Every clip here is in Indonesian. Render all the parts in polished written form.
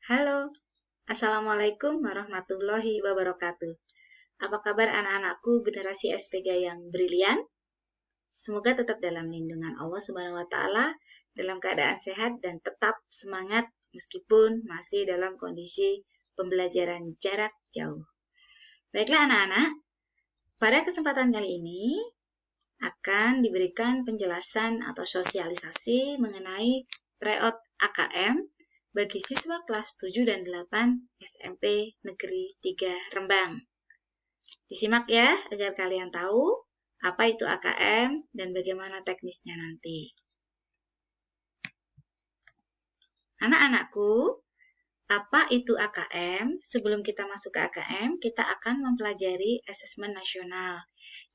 Halo, Assalamualaikum warahmatullahi wabarakatuh. Apa kabar anak-anakku generasi SPG yang brilian? Semoga tetap dalam lindungan Allah Subhanahu wa Ta'ala, dalam keadaan sehat dan tetap semangat meskipun masih dalam kondisi pembelajaran jarak jauh. Baiklah anak-anak, pada kesempatan kali ini akan diberikan penjelasan atau sosialisasi mengenai tryout AKM bagi siswa kelas 7 dan 8 SMP Negeri 3 Rembang. Disimak ya, agar kalian tahu apa itu AKM dan bagaimana teknisnya nanti. Anak-anakku, apa itu AKM? Sebelum kita masuk ke AKM, kita akan mempelajari asesmen nasional.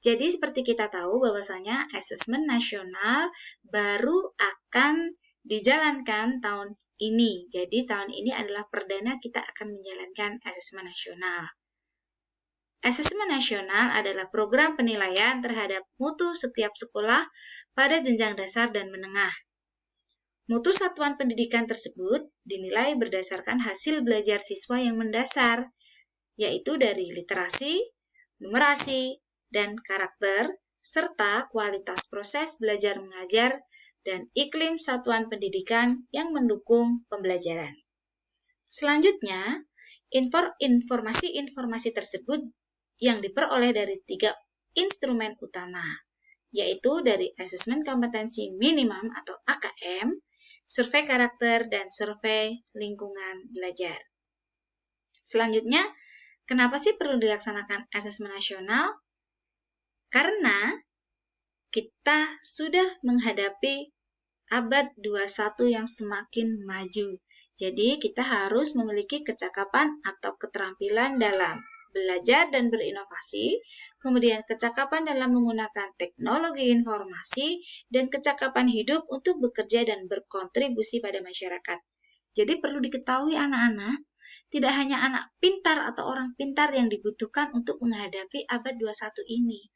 Jadi seperti kita tahu bahwasanya asesmen nasional baru akan dijalankan tahun ini. Jadi tahun ini adalah perdana kita akan menjalankan asesmen nasional. Asesmen nasional adalah program penilaian terhadap mutu setiap sekolah pada jenjang dasar dan menengah. Mutu satuan pendidikan tersebut dinilai berdasarkan hasil belajar siswa yang mendasar, yaitu dari literasi, numerasi, dan karakter, serta kualitas proses belajar mengajar dan iklim satuan pendidikan yang mendukung pembelajaran. Selanjutnya, informasi-informasi tersebut yang diperoleh dari 3 instrumen utama, yaitu dari asesmen kompetensi minimum atau AKM, survei karakter, dan survei lingkungan belajar. Selanjutnya, kenapa sih perlu dilaksanakan asesmen nasional? Karena kita sudah menghadapi abad 21 yang semakin maju. Jadi, kita harus memiliki kecakapan atau keterampilan dalam belajar dan berinovasi, kemudian kecakapan dalam menggunakan teknologi informasi, dan kecakapan hidup untuk bekerja dan berkontribusi pada masyarakat. Jadi perlu diketahui anak-anak, tidak hanya anak pintar atau orang pintar yang dibutuhkan untuk menghadapi abad 21 ini.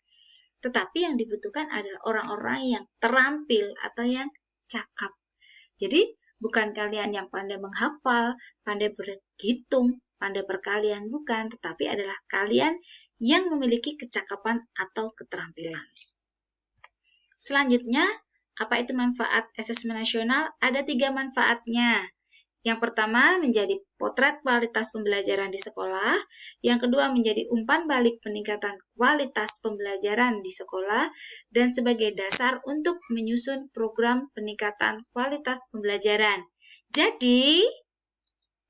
Tetapi yang dibutuhkan adalah orang-orang yang terampil atau yang cakap. Jadi bukan kalian yang pandai menghafal, pandai berhitung, pandai perkalian, bukan, tetapi adalah kalian yang memiliki kecakapan atau keterampilan. Selanjutnya, apa itu manfaat asesmen nasional? Ada 3 manfaatnya. Yang pertama, menjadi potret kualitas pembelajaran di sekolah. Yang kedua, menjadi umpan balik peningkatan kualitas pembelajaran di sekolah. Dan sebagai dasar untuk menyusun program peningkatan kualitas pembelajaran. Jadi,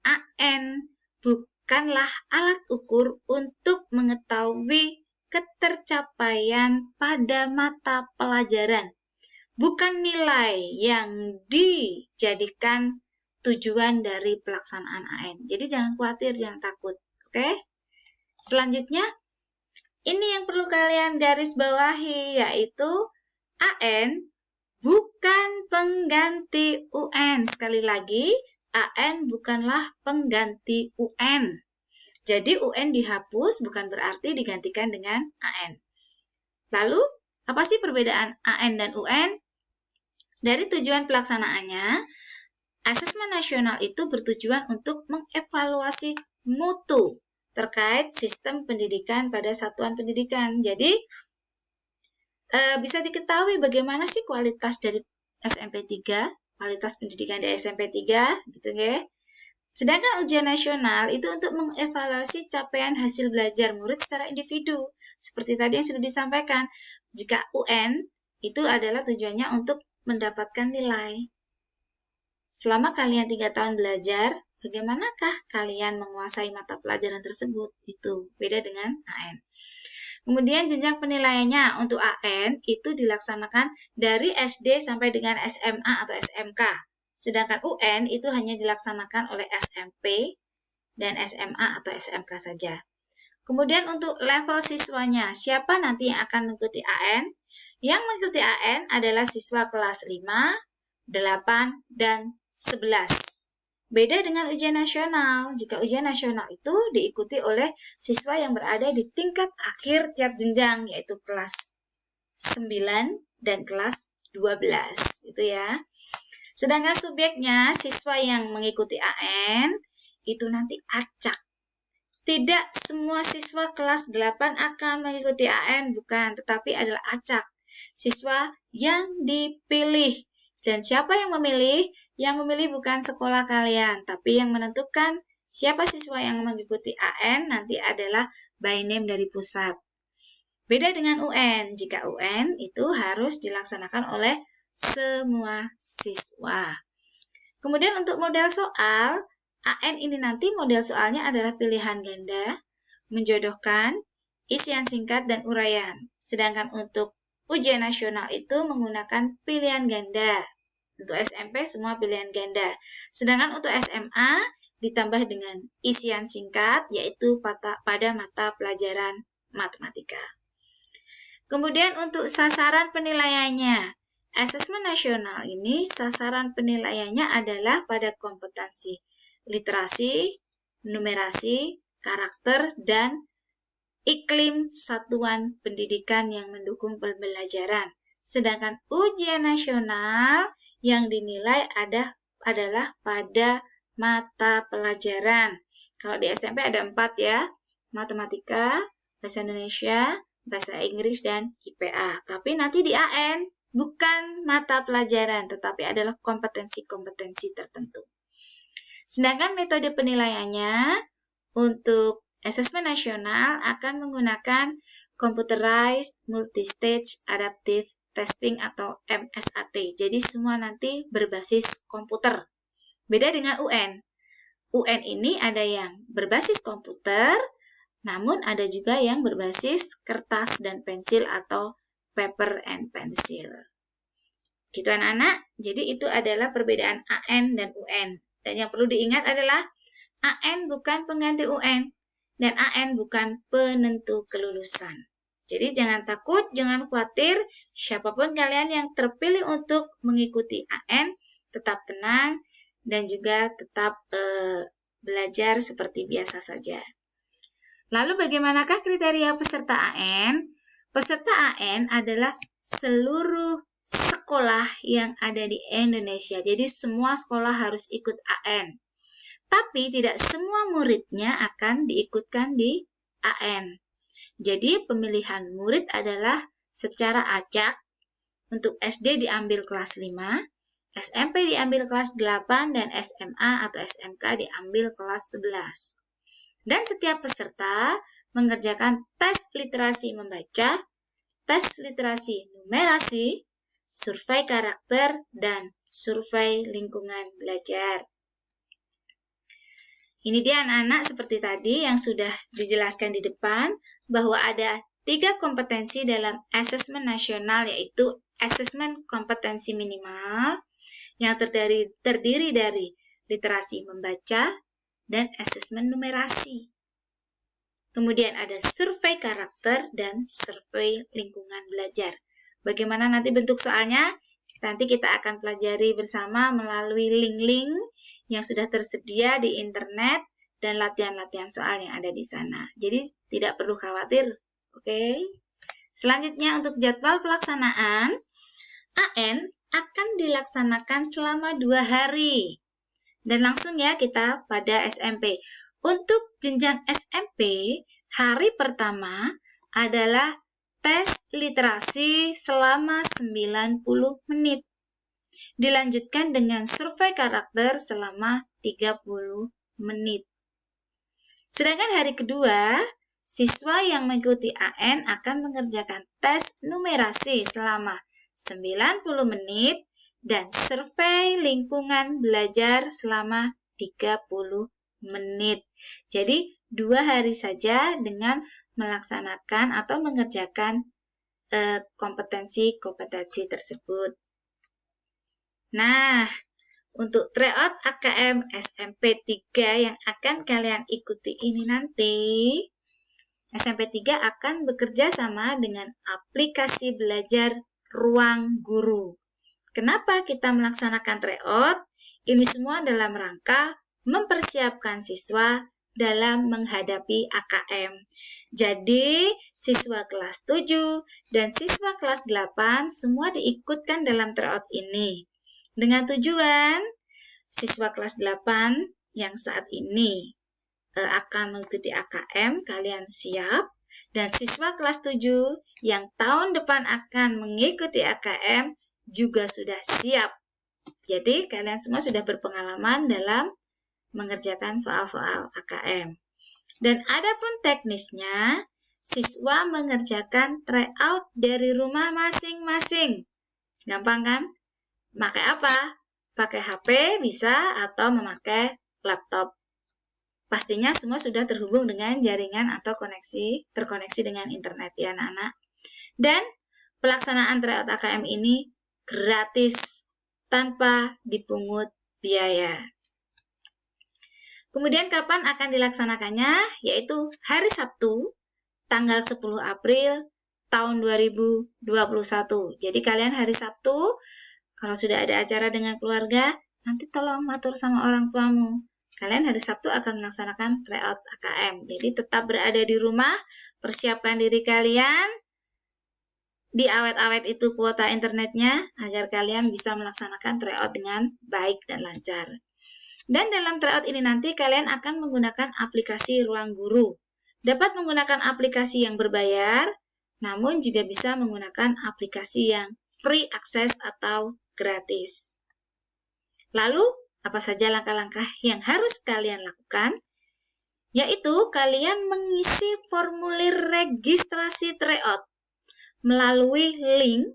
AN bukanlah alat ukur untuk mengetahui ketercapaian pada mata pelajaran. Bukan nilai yang dijadikan tujuan dari pelaksanaan AN. Jadi jangan khawatir, jangan takut. Oke? Selanjutnya, ini yang perlu kalian garis bawahi, yaitu AN bukan pengganti UN. Sekali lagi, AN bukanlah pengganti UN. Jadi UN dihapus bukan berarti digantikan dengan AN. Lalu, apa sih perbedaan AN dan UN? Dari tujuan pelaksanaannya, asesmen nasional itu bertujuan untuk mengevaluasi mutu terkait sistem pendidikan pada satuan pendidikan. Jadi, bisa diketahui bagaimana sih kualitas dari SMP 3, kualitas pendidikan di SMP 3, gitu ya. Sedangkan ujian nasional itu untuk mengevaluasi capaian hasil belajar murid secara individu. Seperti tadi yang sudah disampaikan, jika UN itu adalah tujuannya untuk mendapatkan nilai. Selama kalian 3 tahun belajar, bagaimanakah kalian menguasai mata pelajaran tersebut? Itu beda dengan AN. Kemudian jenjang penilaiannya untuk AN itu dilaksanakan dari SD sampai dengan SMA atau SMK. Sedangkan UN itu hanya dilaksanakan oleh SMP dan SMA atau SMK saja. Kemudian untuk level siswanya, siapa nanti yang akan mengikuti AN? Yang mengikuti AN adalah siswa kelas 5, 8, dan 11. Beda dengan ujian nasional. Jika ujian nasional itu diikuti oleh siswa yang berada di tingkat akhir tiap jenjang, yaitu kelas 9 dan kelas 12. Itu ya. Sedangkan subjeknya, siswa yang mengikuti AN itu nanti acak. Tidak semua siswa kelas 8 akan mengikuti AN, bukan, tetapi adalah acak. Siswa yang dipilih. Dan siapa yang memilih? Yang memilih bukan sekolah kalian, tapi yang menentukan siapa siswa yang mengikuti AN nanti adalah by name dari pusat. Beda dengan UN. Jika UN itu harus dilaksanakan oleh semua siswa. Kemudian untuk model soal, AN ini nanti model soalnya adalah pilihan ganda, menjodohkan, isian singkat, dan uraian. Sedangkan untuk ujian nasional itu menggunakan pilihan ganda. Untuk SMP semua pilihan ganda. Sedangkan untuk SMA ditambah dengan isian singkat, yaitu pada mata pelajaran matematika. Kemudian untuk sasaran penilaiannya. Asesmen nasional ini sasaran penilaiannya adalah pada kompetensi literasi, numerasi, karakter, dan iklim satuan pendidikan yang mendukung pembelajaran. Sedangkan ujian nasional yang dinilai adalah pada mata pelajaran. Kalau di SMP ada 4 ya, matematika, bahasa Indonesia, bahasa Inggris, dan IPA. Tapi nanti di AN bukan mata pelajaran, tetapi adalah kompetensi-kompetensi tertentu. Sedangkan metode penilaiannya untuk asesmen nasional akan menggunakan Computerized Multistage Adaptive Testing atau MSAT. Jadi semua nanti berbasis komputer. Beda dengan UN. UN ini ada yang berbasis komputer, namun ada juga yang berbasis kertas dan pensil atau paper and pencil. Gitu anak-anak. Jadi itu adalah perbedaan AN dan UN. Dan yang perlu diingat adalah AN bukan pengganti UN dan AN bukan penentu kelulusan. Jadi jangan takut, jangan khawatir, siapapun kalian yang terpilih untuk mengikuti AN, tetap tenang dan juga tetap belajar seperti biasa saja. Lalu bagaimanakah kriteria peserta AN? Peserta AN adalah seluruh sekolah yang ada di Indonesia. Jadi semua sekolah harus ikut AN. Tapi tidak semua muridnya akan diikutkan di AN. Jadi pemilihan murid adalah secara acak. Untuk SD diambil kelas 5, SMP diambil kelas 8, dan SMA atau SMK diambil kelas 11. Dan setiap peserta mengerjakan tes literasi membaca, tes literasi numerasi, survei karakter, dan survei lingkungan belajar. Ini dia anak-anak seperti tadi yang sudah dijelaskan di depan, bahwa ada 3 kompetensi dalam asesmen nasional, yaitu asesmen kompetensi minimal, yang terdiri dari literasi membaca, dan asesmen numerasi. Kemudian ada survei karakter dan survei lingkungan belajar. Bagaimana nanti bentuk soalnya? Nanti kita akan pelajari bersama melalui link-link yang sudah tersedia di internet dan latihan-latihan soal yang ada di sana. Jadi tidak perlu khawatir, oke? Selanjutnya untuk jadwal pelaksanaan, AN akan dilaksanakan selama 2 hari. Dan langsung ya kita pada SMP. Untuk jenjang SMP, hari pertama adalah tes literasi selama 90 menit. Dilanjutkan dengan survei karakter selama 30 menit. Sedangkan hari kedua, siswa yang mengikuti AN akan mengerjakan tes numerasi selama 90 menit dan survei lingkungan belajar selama 30 menit. Jadi 2 hari saja dengan melaksanakan atau mengerjakan kompetensi-kompetensi tersebut. Nah, untuk tryout AKM SMP 3 yang akan kalian ikuti ini nanti, SMP 3 akan bekerja sama dengan aplikasi belajar Ruang Guru. Kenapa kita melaksanakan tryout? Ini semua dalam rangka mempersiapkan siswa dalam menghadapi AKM. Jadi, siswa kelas 7 dan siswa kelas 8 semua diikutkan dalam tryout ini. Dengan tujuan, siswa kelas 8 yang saat ini akan mengikuti AKM, kalian siap. Dan siswa kelas 7 yang tahun depan akan mengikuti AKM juga sudah siap. Jadi, kalian semua sudah berpengalaman dalam mengerjakan soal-soal AKM. Dan adapun teknisnya, siswa mengerjakan tryout dari rumah masing-masing. Gampang kan? Pakai apa? Pakai HP bisa atau memakai laptop. Pastinya semua sudah terhubung dengan jaringan atau terkoneksi dengan internet ya anak-anak. Dan pelaksanaan tryout AKM ini gratis tanpa dipungut biaya. Kemudian kapan akan dilaksanakannya? Yaitu hari Sabtu, tanggal 10 April tahun 2021. Jadi kalian hari Sabtu, kalau sudah ada acara dengan keluarga, nanti tolong matur sama orang tuamu. Kalian hari Sabtu akan melaksanakan tryout AKM. Jadi tetap berada di rumah, persiapkan diri kalian, diawet-awet itu kuota internetnya, agar kalian bisa melaksanakan tryout dengan baik dan lancar. Dan dalam tryout ini nanti kalian akan menggunakan aplikasi Ruang Guru. Dapat menggunakan aplikasi yang berbayar, namun juga bisa menggunakan aplikasi yang free access atau gratis. Lalu, apa saja langkah-langkah yang harus kalian lakukan? Yaitu kalian mengisi formulir registrasi tryout melalui link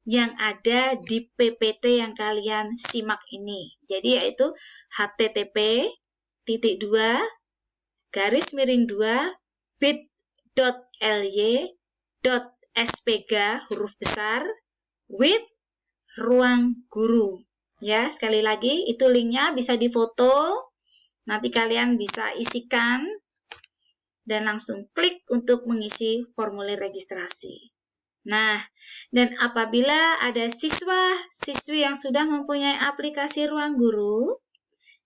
yang ada di PPT yang kalian simak ini. Jadi yaitu http://bit.ly.spg huruf besar with Ruang Guru. Ya, sekali lagi itu linknya bisa difoto. Nanti kalian bisa isikan dan langsung klik untuk mengisi formulir registrasi. Nah, dan apabila ada siswa-siswi yang sudah mempunyai aplikasi Ruang Guru,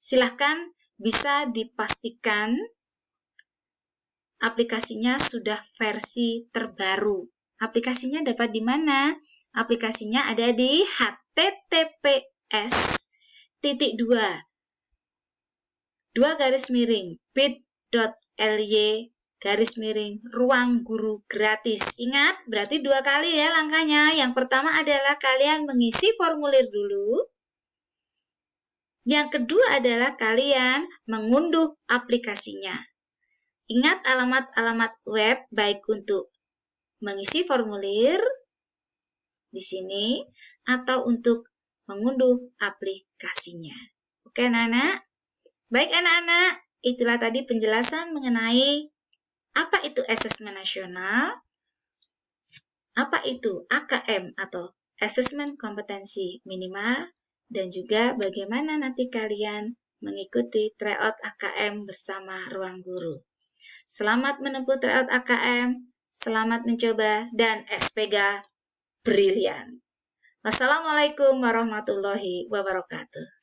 silahkan bisa dipastikan aplikasinya sudah versi terbaru. Aplikasinya dapat di mana? Aplikasinya ada di https://bit.ly/Ruang Guru gratis. Ingat, berarti 2 kali ya langkahnya. Yang pertama adalah kalian mengisi formulir dulu. Yang kedua adalah kalian mengunduh aplikasinya. Ingat alamat-alamat web baik untuk mengisi formulir di sini atau untuk mengunduh aplikasinya. Oke anak-anak? Baik anak-anak, itulah tadi penjelasan mengenai apa itu asesmen nasional, apa itu AKM atau Asesmen Kompetensi Minimal, dan juga bagaimana nanti kalian mengikuti tryout AKM bersama Ruang Guru. Selamat menempuh tryout AKM, selamat mencoba, dan SPG brilian. Wassalamualaikum warahmatullahi wabarakatuh.